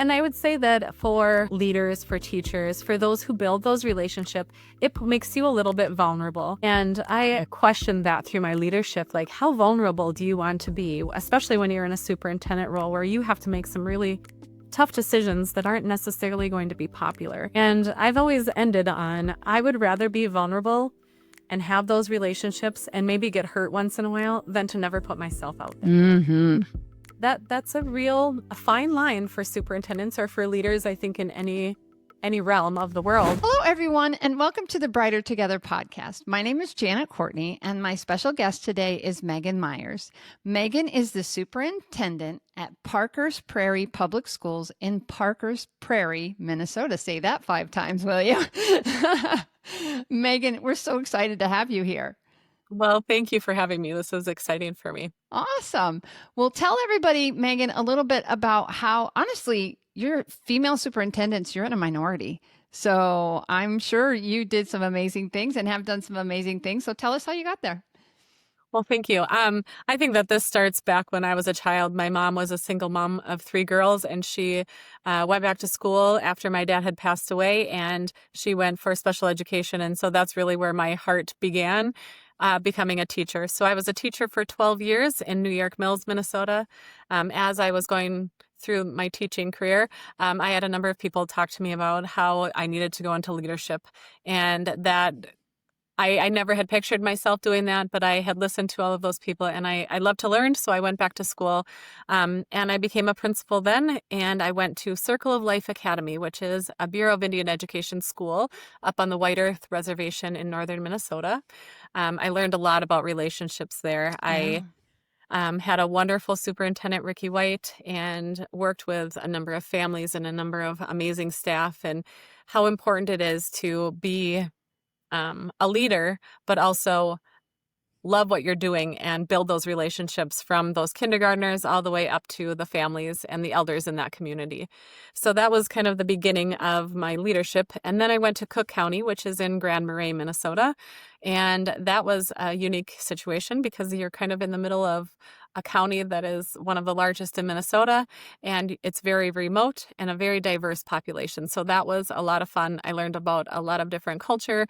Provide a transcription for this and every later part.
And I would say that for leaders, for teachers, for those who build those relationships, it makes you a little bit vulnerable. And I questioned that through my leadership, like how vulnerable do you want to be, especially when you're in a superintendent role where you have to make some really tough decisions that aren't necessarily going to be popular. And I've always ended on, I would rather be vulnerable and have those relationships and maybe get hurt once in a while than to never put myself out there. Mm-hmm. That's a fine line for superintendents or for leaders, I think, in any realm of the world. Hello, everyone, and welcome to the Brighter Together podcast. My name is Janet Courtney, and my special guest today is Megan Myers. Megan is the superintendent at Parker's Prairie Public Schools in Parker's Prairie, Minnesota. Say that 5 times, will you? Megan, we're so excited to have you here. Well, thank you for having me. This is exciting for me. Awesome. Well, tell everybody, Megan, a little bit about how, honestly, you're female superintendents, you're in a minority. So I'm sure you did some amazing things and have done some amazing things. So tell us how you got there. Well, thank you. I think that this starts back when I was a child. My mom was a single mom of 3 girls, and she went back to school after my dad had passed away, and she went for special education. And so that's really where my heart began, becoming a teacher. So I was a teacher for 12 years in New York Mills, Minnesota. As I was going through my teaching career, I had a number of people talk to me about how I needed to go into leadership, and that I never had pictured myself doing that, but I had listened to all of those people, and I love to learn, so I went back to school, and I became a principal then, and I went to Circle of Life Academy, which is a Bureau of Indian Education school up on the White Earth Reservation in northern Minnesota. I learned a lot about relationships there. I had a wonderful superintendent, Ricky White, and worked with a number of families and a number of amazing staff, and how important it is to be a leader, but also love what you're doing and build those relationships from those kindergartners all the way up to the families and the elders in that community. So that was kind of the beginning of my leadership. And then I went to Cook County, which is in Grand Marais, Minnesota. And that was a unique situation because you're kind of in the middle of a county that is one of the largest in Minnesota, and it's very remote and a very diverse population. So that was a lot of fun. I learned about a lot of different culture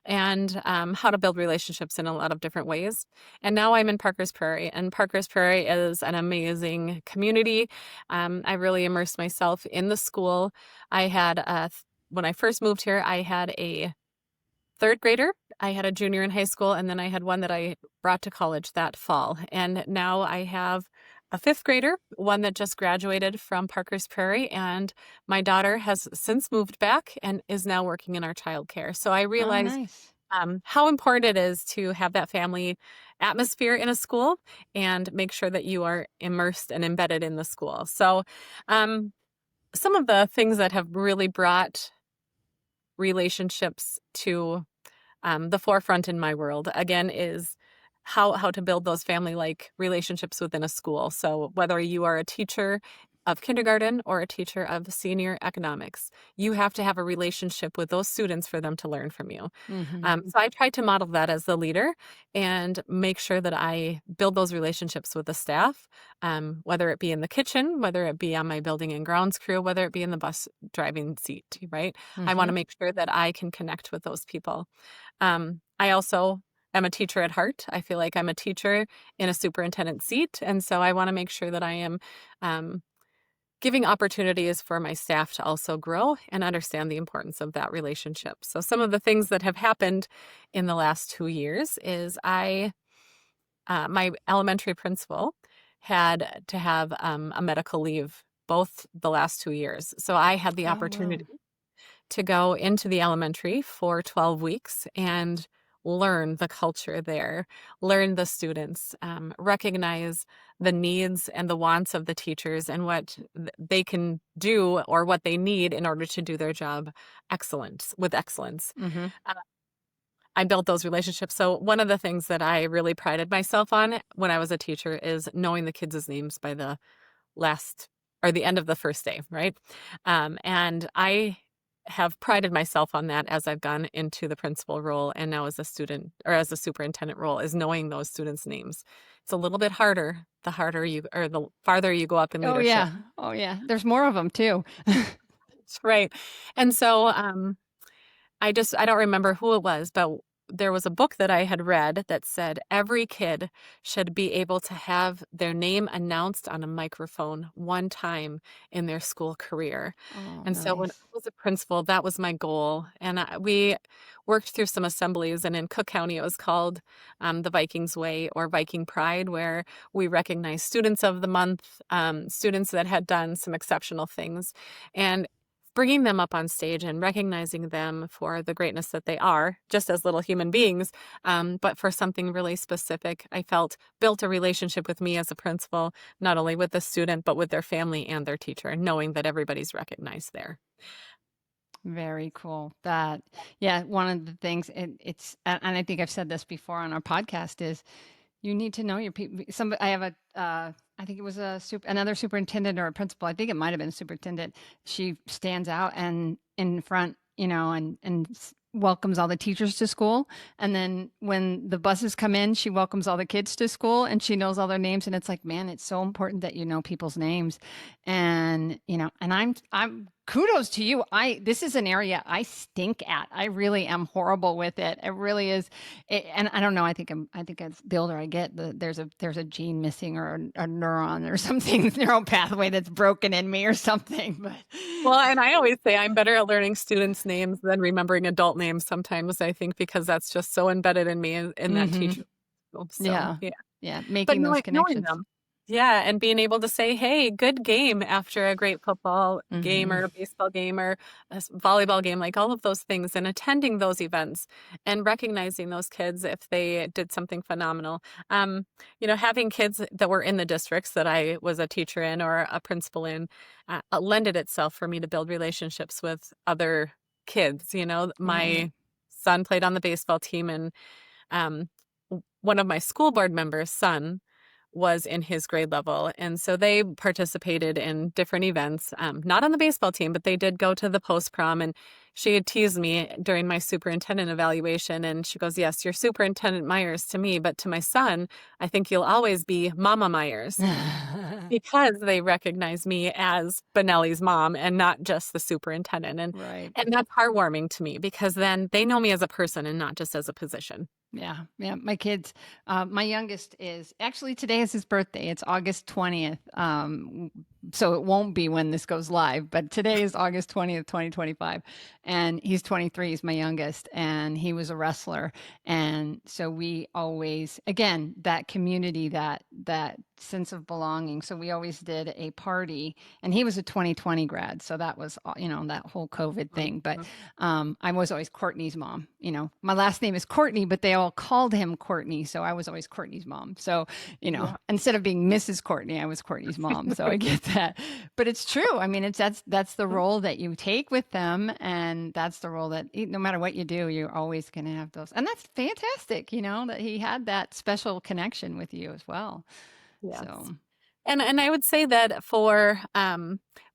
and how to build relationships in a lot of different ways. And now I'm in Parker's Prairie, and Parker's Prairie is an amazing community. I really immersed myself in the school. I had, when I first moved here, I had a 3rd grader, I had a junior in high school, and then I had one that I brought to college that fall. And now I have a 5th grader, one that just graduated from Parker's Prairie, and my daughter has since moved back and is now working in our childcare. So I realized how important it is to have that family atmosphere in a school and make sure that you are immersed and embedded in the school. So some of the things that have really brought relationships to the forefront in my world, again, is how to build those family-like relationships within a school. So whether you are a teacher of kindergarten or a teacher of senior economics, you have to have a relationship with those students for them to learn from you. So I try to model that as the leader and make sure that I build those relationships with the staff, whether it be in the kitchen, whether it be on my building and grounds crew, whether it be in the bus driving seat, right? I want to make sure that I can connect with those people. I also am a teacher at heart. I feel like I'm a teacher in a superintendent seat. And so I want to make sure that I am giving opportunities for my staff to also grow and understand the importance of that relationship. So some of the things that have happened in the last 2 years is my elementary principal had to have a medical leave both the last 2 years. So I had the opportunity to go into the elementary for 12 weeks and learn the culture there, learn the students, recognize the needs and the wants of the teachers and what they can do or what they need in order to do their job with excellence. I built those relationships. So one of the things that I really prided myself on when I was a teacher is knowing the kids' names by the end of the first day, right? And I have prided myself on that as I've gone into the principal role and now as a student or as a superintendent role, is knowing those students' names. It's a little bit harder the harder you or the farther you go up in Oh leadership. yeah. Oh yeah. There's more of them too. Right. And so I don't remember who it was, but there was a book that I had read that said every kid should be able to have their name announced on a microphone one time in their school career. Oh, And so when I nice. was a principal, that was my goal. And we worked through some assemblies, and in Cook County, it was called the Vikings Way or Viking Pride, where we recognized students of the month, students that had done some exceptional things. And bringing them up on stage and recognizing them for the greatness that they are, just as little human beings, but for something really specific, I felt built a relationship with me as a principal, not only with the student, but with their family and their teacher, knowing that everybody's recognized there. Very cool. That, yeah, one of the things, and I think I've said this before on our podcast, is you need to know your people. I have I think it was another superintendent or a principal. I think it might have been a superintendent. She stands out and in front, and welcomes all the teachers to school. And then when the buses come in, she welcomes all the kids to school and she knows all their names. And it's like, man, it's so important that you know people's names. And, and I'm kudos to you. This is an area I stink at. I really am horrible with it. It really is. And I don't know. I think as the older I get, there's a gene missing or a neuron or something, neural pathway that's broken in me or something. But Well, and I always say I'm better at learning students' names than remembering adult names sometimes, I think, because that's just so embedded in me in that hmm teacher. So, yeah, yeah. yeah, But making those knowing connections. them. Yeah, and being able to say, "Hey, good game," after a great football game hmm or a baseball game or a volleyball game, like all of those things, and attending those events and recognizing those kids if they did something phenomenal. Um, having kids that were in the districts that I was a teacher in or a principal in, lended itself for me to build relationships with other kids. Right. My son played on the baseball team, and um, one of my school board members' son was in his grade level. And so they participated in different events, not on the baseball team, but they did go to the post prom. And she had teased me during my superintendent evaluation. And she goes, "Yes, you're Superintendent Myers to me, but to my son, I think you'll always be Mama Myers." Because they recognize me as Benelli's mom and not just the superintendent. And Right. and that's heartwarming to me because then they know me as a person and not just as a position. Yeah, yeah. My kids, my youngest is actually today is his birthday. It's August 20th. So it won't be when this goes live, but today is August 20th, 2025. And he's 23, he's my youngest, and he was a wrestler. And so we always, again, that community, that sense of belonging. So we always did a party, and he was a 2020 grad. So that was, that whole COVID thing. But Mhm. I was always Courtney's mom. My last name is Courtney, but they all called him Courtney. So I was always Courtney's mom. So, Yeah. instead of being Mrs. Courtney, I was Courtney's mom. So I get that. But it's true. I mean, that's the role that you take with them. And that's the role that no matter what you do, you're always going to have those. And that's fantastic, that he had that special connection with you as well. Yes. So, And I would say that for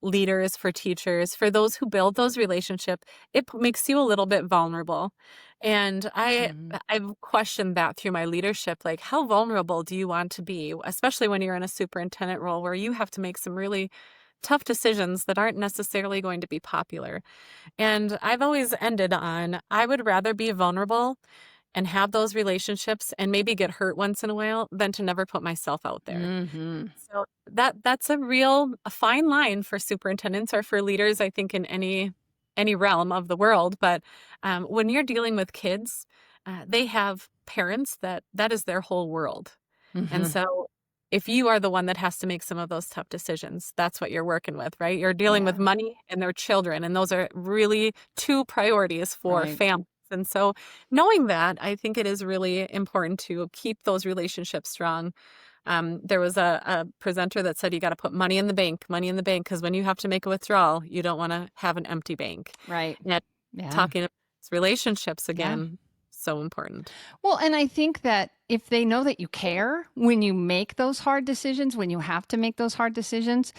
leaders, for teachers, for those who build those relationships, makes you a little bit vulnerable. And mhm. I've questioned that through my leadership, like how vulnerable do you want to be, especially when you're in a superintendent role where you have to make some really tough decisions that aren't necessarily going to be popular. And I've always ended on I would rather be vulnerable and have those relationships and maybe get hurt once in a while than to never put myself out there. Mhm. So that's a fine line for superintendents or for leaders, I think, in any realm of the world. But when you're dealing with kids, they have parents that is their whole world. And Mhm. so if you are the one that has to make some of those tough decisions, that's what you're working with, right? You're dealing with Yeah. money and their children, and those are really two priorities for Right. families. And so knowing that, I think it is really important to keep those relationships strong. There was a presenter that said you got to put money in the bank, because when you have to make a withdrawal, you don't want to have an empty bank. Right. And Yeah. talking about relationships Yeah. again, so important. Well, and I think that if they know that you care when you make those hard decisions, when you have to make those hard decisions,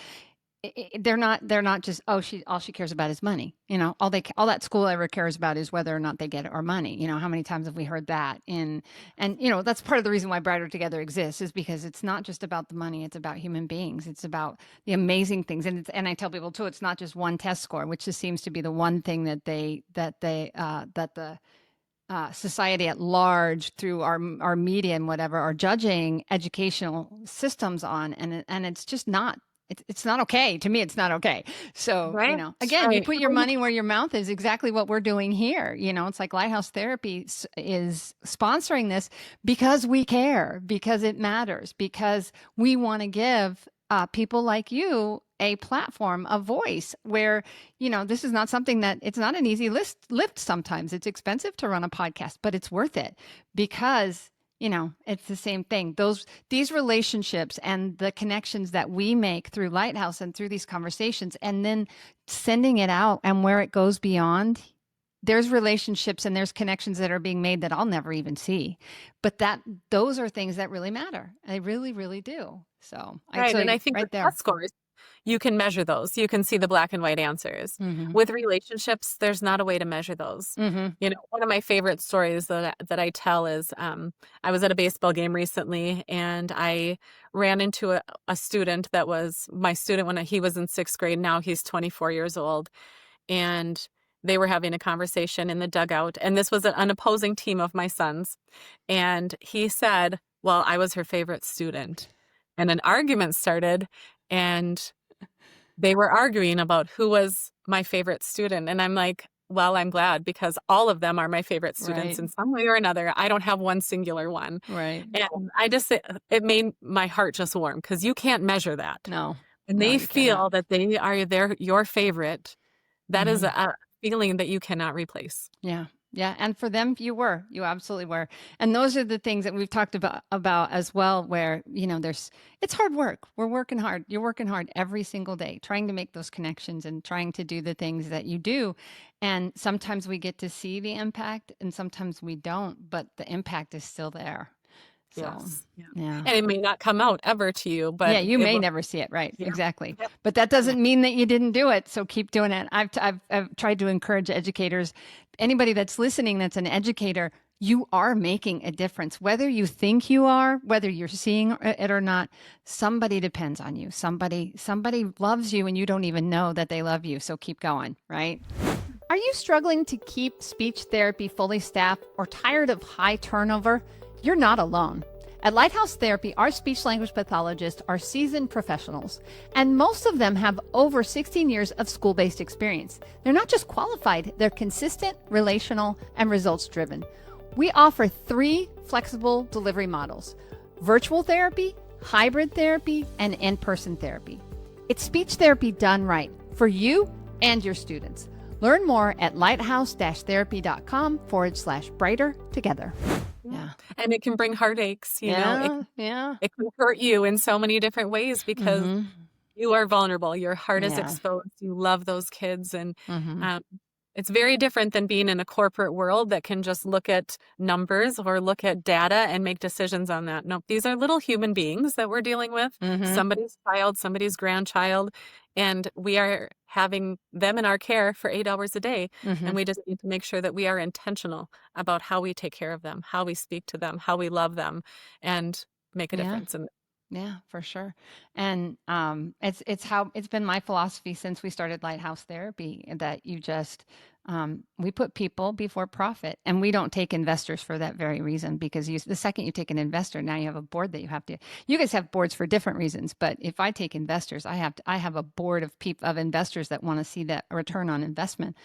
they're not just, oh, she all she cares about is money. All that school ever cares about is whether or not they get it or money. How many times have we heard that? And that's part of the reason why Brighter Together exists, is because it's not just about the money, it's about human beings. It's about the amazing things. And I tell people too, it's not just one test score, which just seems to be the one thing that the society at large, through our media and whatever, are judging educational systems on, and it's just not. It's not okay. To me, it's not okay. So, Right. again, you Right. put your Well, money where your mouth is, exactly what we're doing here. It's like Lighthouse Therapy is sponsoring this because we care, because it matters, because we want to give people like you a platform, a voice where, this is not something that, it's not an easy lift sometimes. It's expensive to run a podcast, but it's worth it because it's the same thing. These relationships and the connections that we make through Lighthouse and through these conversations, and then sending it out, and where it goes beyond, there's relationships and there's connections that are being made that I'll never even see. But those are things that really matter. They really, really do. So I'd right. And say I think right with there. test scores, you can measure those. You can see the black and white answers. Mm-hmm. With relationships, there's not a way to measure those. Mm-hmm. One of my favorite stories that I tell is I was at a baseball game recently, and I ran into a student that was my student when he was in sixth grade. Now he's 24 years old, and they were having a conversation in the dugout. And this was an opposing team of my sons. And he said, well, I was her favorite student. And an argument started, and they were arguing about who was my favorite student. And I'm like, well, I'm glad, because all of them are my favorite students Right. in some way or another. I don't have one singular one. Right. And it made my heart just warm, because you can't measure that. No. And No, they you cannot. feel that they are your favorite. That is Mm-hmm. a feeling that you cannot replace. Yeah. Yeah. And for them, you absolutely were. And those are the things that we've talked about as well, where, it's hard work. We're working hard. You're working hard every single day, trying to make those connections and trying to do the things that you do. And sometimes we get to see the impact and sometimes we don't, but the impact is still there. So, Yes. Yeah. yeah. And it may not come out ever to you, Yeah, but you it may will. never see it, right? Yeah. Exactly. Yep. But that Yeah. doesn't mean that you didn't do it. So keep doing it. I've tried to encourage educators, anybody that's listening that's an educator, you are making a difference. Whether you think you are, whether you're seeing it or not, somebody depends on you. Somebody loves you and you don't even know that they love you. So keep going, right? Are you struggling to keep speech therapy fully staffed or tired of high turnover? You're not alone. At Lighthouse Therapy, our speech language pathologists are seasoned professionals, and most of them have over 16 years of school based experience. They're not just qualified, they're consistent, relational, and results driven. We offer 3 flexible delivery models: virtual therapy, hybrid therapy, and in person therapy. It's speech therapy done right for you and your students. Learn more at lighthouse-therapy.com/brighter together. Yeah. And it can bring heartaches, Yeah. Yeah. it can hurt you in so many different ways, because Mm-hmm. you are vulnerable. Your heart is Yeah. exposed. You love those kids. And Mm-hmm. um, it's very different than being in a corporate world that can just look at numbers or look at data and make decisions on that. No, these are little human beings that we're dealing with, Mm-hmm. somebody's child, somebody's grandchild, and we are having them in our care for 8 hours a day. Mm-hmm. And we just need to make sure that we are intentional about how we take care of them, how we speak to them, how we love them, and make a Yeah. difference. And Yeah, for sure. And it's been my philosophy since we started Lighthouse Therapy, that we put people before profit, and we don't take investors for that very reason, because the second you take an investor, now you have a board that you guys have boards for different reasons, but if I take investors, I have a board of investors that want to see that return on investment.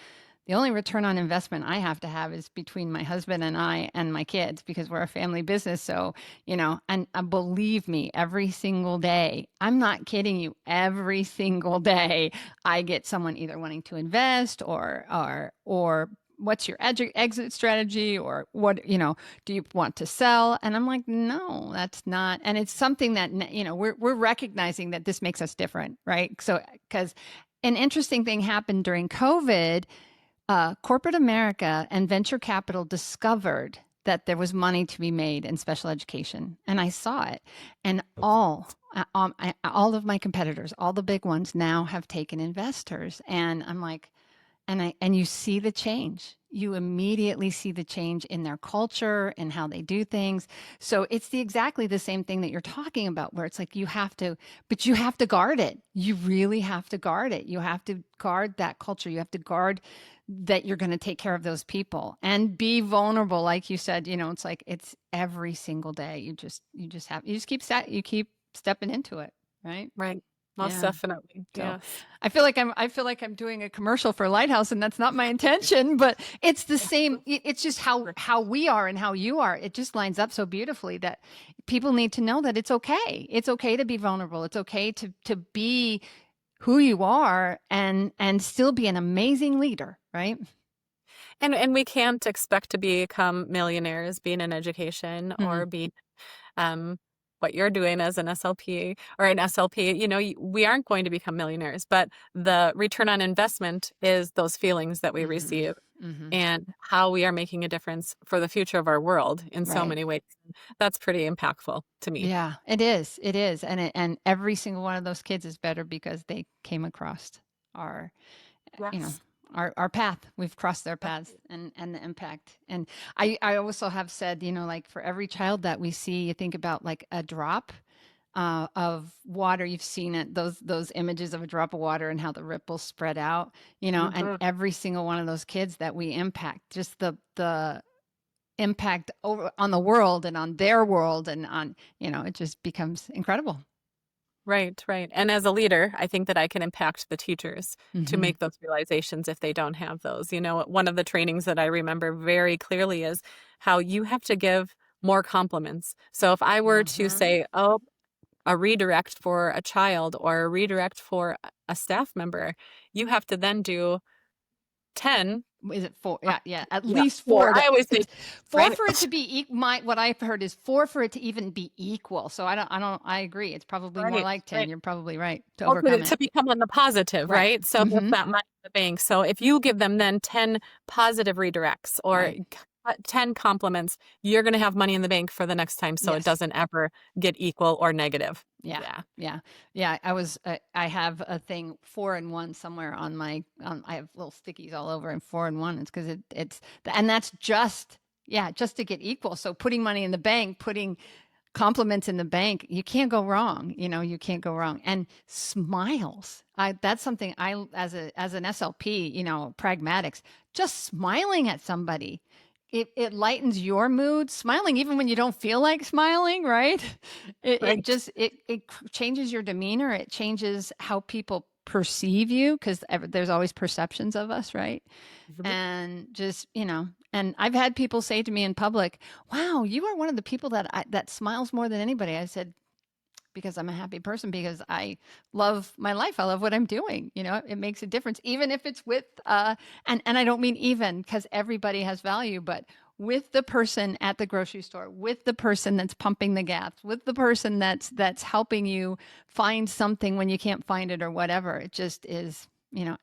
The only return on investment I have to have is between my husband and I and my kids, because we're a family business. So, and believe me, every single day, I'm not kidding you, every single day, I get someone either wanting to invest or what's your exit strategy, or what, do you want to sell? And I'm like, no, that's not. And it's something that, we're recognizing that this makes us different, right? So, because an interesting thing happened during COVID. Corporate America and venture capital discovered that there was money to be made in special education, and I saw it. And all of my competitors, all the big ones, now have taken investors, and I'm like, and you see the change. You immediately see the change in their culture and how they do things. So it's exactly the same thing that you're talking about, where it's like you have to, but you have to guard it. You really have to guard it. You have to guard that culture. You have to guard that you're going to take care of those people and be vulnerable. Like you said, it's like it's every single day. You keep stepping into it, right? Right. Most Yeah. definitely. So Yes. I feel like I'm doing a commercial for Lighthouse, and that's not my intention, but it's the same. It's just how we are and how you are. It just lines up so beautifully that people need to know that it's okay. It's okay to be vulnerable. It's okay to be who you are and still be an amazing leader, right? And we can't expect to become millionaires being in education Hmm. or being um, what you're doing as an SLP or an SLP. We aren't going to become millionaires, but the return on investment is those feelings that we Hmm. receive Hmm. and how we are making a difference for the future of our world in so Right. many ways. That's pretty impactful to me. Yeah, it is. It is. And every single one of those kids is better because they came across our you know Yes. our path. We've crossed their paths and the impact. And I also have said, like for every child that we see, you think about like a drop of water. You've seen it, those images of a drop of water and how the ripples spread out, and Mhm. every single one of those kids that we impact, just the impact over on the world and on their world and on, it just becomes incredible. Right, right. And as a leader, I think that I can impact the teachers to Hmm. make those realizations if they don't have those. One of the trainings that I remember very clearly is how you have to give more compliments. So if I were to Hmm. say, oh, a redirect for a child or a redirect for a staff member, you have to then do 10. Is it four? uh, Yeah, yeah. At Yeah, least four. four. I always say, It's four right? for it to be what I've heard is four for it to even be equal. So I agree. It's probably more Right, like 10. right. You're probably right to Well, overcome it. to become on the positive, Right. right? So that's Mm-hmm. that money in the bank. So if you give them then 10 positive redirects or Right. 10 compliments, you're going to have money in the bank for the next time. So it Yes. doesn't ever get equal or negative. Yeah. Yeah. Yeah. Yeah. I have a thing 4 and 1 somewhere on I have little stickies all over and 4 and 1. It's because and that's just to get equal. So putting money in the bank, putting compliments in the bank, you can't go wrong. You can't go wrong. And smiles. That's something as an SLP, pragmatics, just smiling at somebody. It lightens your mood, smiling even when you don't feel like smiling, right? It Right. just changes your demeanor. It changes how people perceive you because there's always perceptions of us, right? Mhm. And just, and I've had people say to me in public, "Wow, you are one of the people that smiles more than anybody." I said, because I'm a happy person, because I love my life. I love what I'm doing. It makes a difference, even if it's with, and I don't mean even because everybody has value, but with the person at the grocery store, with the person that's pumping the gas, with the person that's helping you find something when you can't find it or whatever. It just is,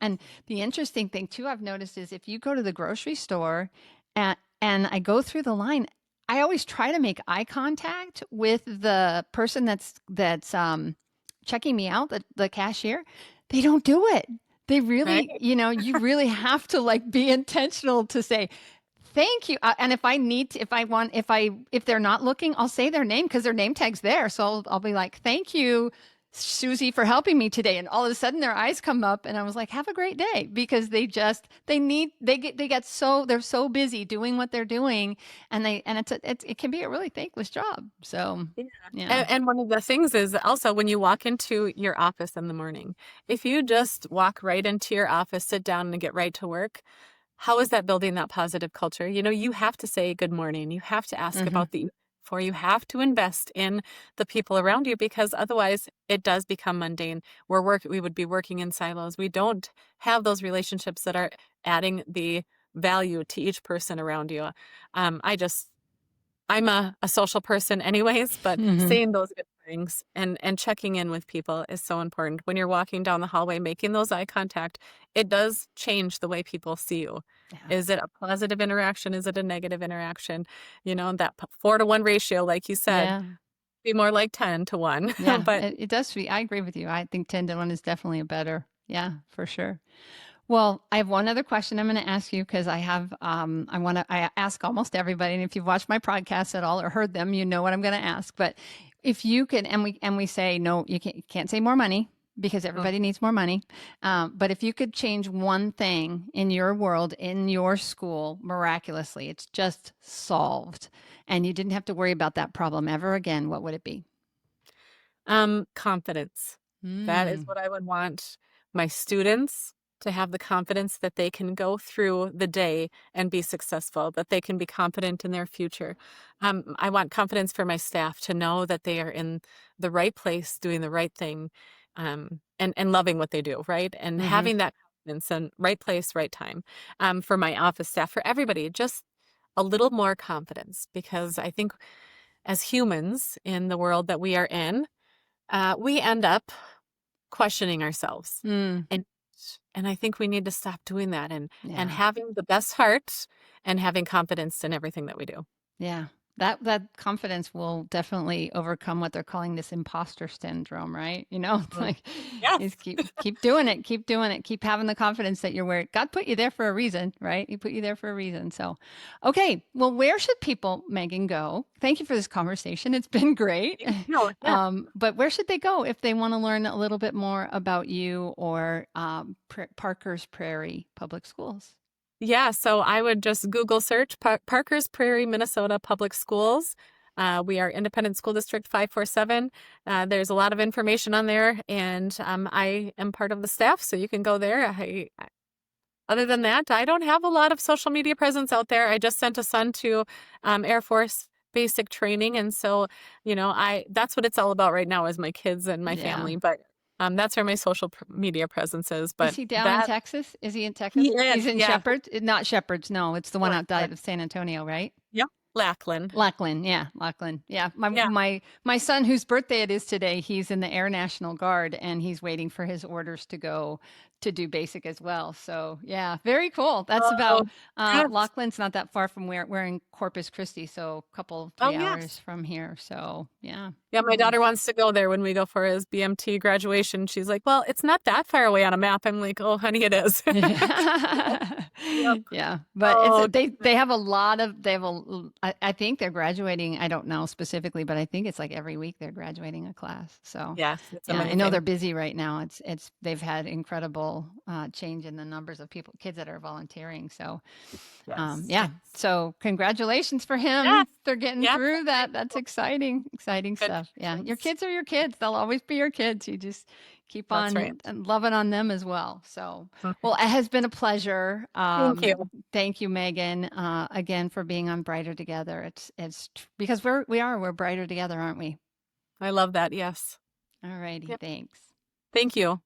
and the interesting thing too, I've noticed is if you go to the grocery store and I go through the line, I always try to make eye contact with the person that's checking me out, the cashier. They don't do it. They really, Right. you really have to like be intentional to say thank you. And if I need to, if I want, if they're not looking, I'll say their name because their name tag's there. So I'll be like, thank you, Susie, for helping me today. And all of a sudden their eyes come up and I was like, have a great day, because they're so busy doing what they're doing. And it can be a really thankless job. So Yeah. yeah. And one of the things is also when you walk into your office in the morning, if you just walk right into your office, sit down and get right to work, how is that building that positive culture? You have to say good morning. You have to ask Hmm. about the for you have to invest in the people around you because otherwise it does become mundane. We would be working in silos. We don't have those relationships that are adding the value to each person around you. I'm a social person anyways, but Hmm. saying those good things and checking in with people is so important. When you're walking down the hallway, making those eye contact, it does change the way people see you. Yeah. Is it a positive interaction? Is it a negative interaction? That 4-to-1 ratio, like you said, Yeah. be more like 10-to-1. Yeah. But It does. I agree with you. I think 10 to 1 is definitely a better. Yeah, for sure. Well, I have one other question I'm going to ask you because I ask almost everybody. And if you've watched my podcast at all or heard them, you know what I'm going to ask. But if you could, and we say, no, you can't say more money because mm, everybody needs more money. But if you could change one thing in your world, in your school, miraculously, it's just solved and you didn't have to worry about that problem ever again, what would it be? confidence. That is Mm, what I would want my students to have the confidence that they can go through the day and be successful, that they can be confident in their future. I want confidence for my staff to know that they are in the right place, doing the right thing, and loving what they do, right? And hmm. having that confidence and right place, right time. For my office staff, for everybody, just a little more confidence because I think as humans in the world that we are in, we end up questioning ourselves. Mm, And and I think we need to stop doing that and yeah. having the best heart and having confidence in everything that we do. Yeah. That confidence will definitely overcome what they're calling this imposter syndrome, right? It's Mm. like Yes. is keep doing it, keep doing it, keep having the confidence that you're where God put you there for a reason, right? He put you there for a reason. So, okay, well, where should people, Megan, go? Thank you for this conversation. It's been great. Thank you. Yeah. But where should they go if they want to learn a little bit more about you or Parker's Prairie Public Schools? Yeah, so I would just Google search Parker's Prairie, Minnesota Public Schools. We are Independent School District 547. There's a lot of information on there, and I am part of the staff, so you can go there. Other than that, I don't have a lot of social media presence out there. I just sent a son to Air Force basic training, and so I that's what it's all about right now is my kids and my Yeah. family. But that's where my social media presence is. Is But he down in that Texas? Is he in he Texas? is, He's in yeah, Shepherd? Not Shepherd's. No, it's the one outside Lackland. of San Antonio, right? Yep, Lackland. Lackland. Yeah, Lackland. Yeah. My Yeah. my my son, whose birthday it is today, he's in the Air National Guard and he's waiting for his orders to go to do basic as well. So yeah, very cool. That's Oh, about yes. Lackland's not that far from where we're in Corpus Christi, so a couple Oh, 3 hours yes. from here. So yeah, Yeah, my daughter nice. wants to go there when we go for his BMT graduation. She's like, "Well, it's not that far away on a map." I'm like, "Oh, honey, it is." Yeah. Yep. Yeah. But Oh, they have a lot of they have I think they're graduating, I don't know specifically, but I think it's like every week they're graduating a class. So yes, it's yeah, I know they're amazing. busy right now. It's they've had incredible change in the numbers of kids that are volunteering. So Yes. yeah. Yes. So congratulations for him. Yes. They're getting Yep. through Thank that. That's you. exciting. Exciting Good stuff. Yeah. Your patience. kids are your kids. They'll always be your kids. You just keep That's right. on and loving on them as well. So, well, Okay. it has been a pleasure. Thank you. Thank you, Megan, again for being on Brighter Together. Because we're brighter together, aren't we? I love that. Yes. All righty. Yep. Thanks. Thank you.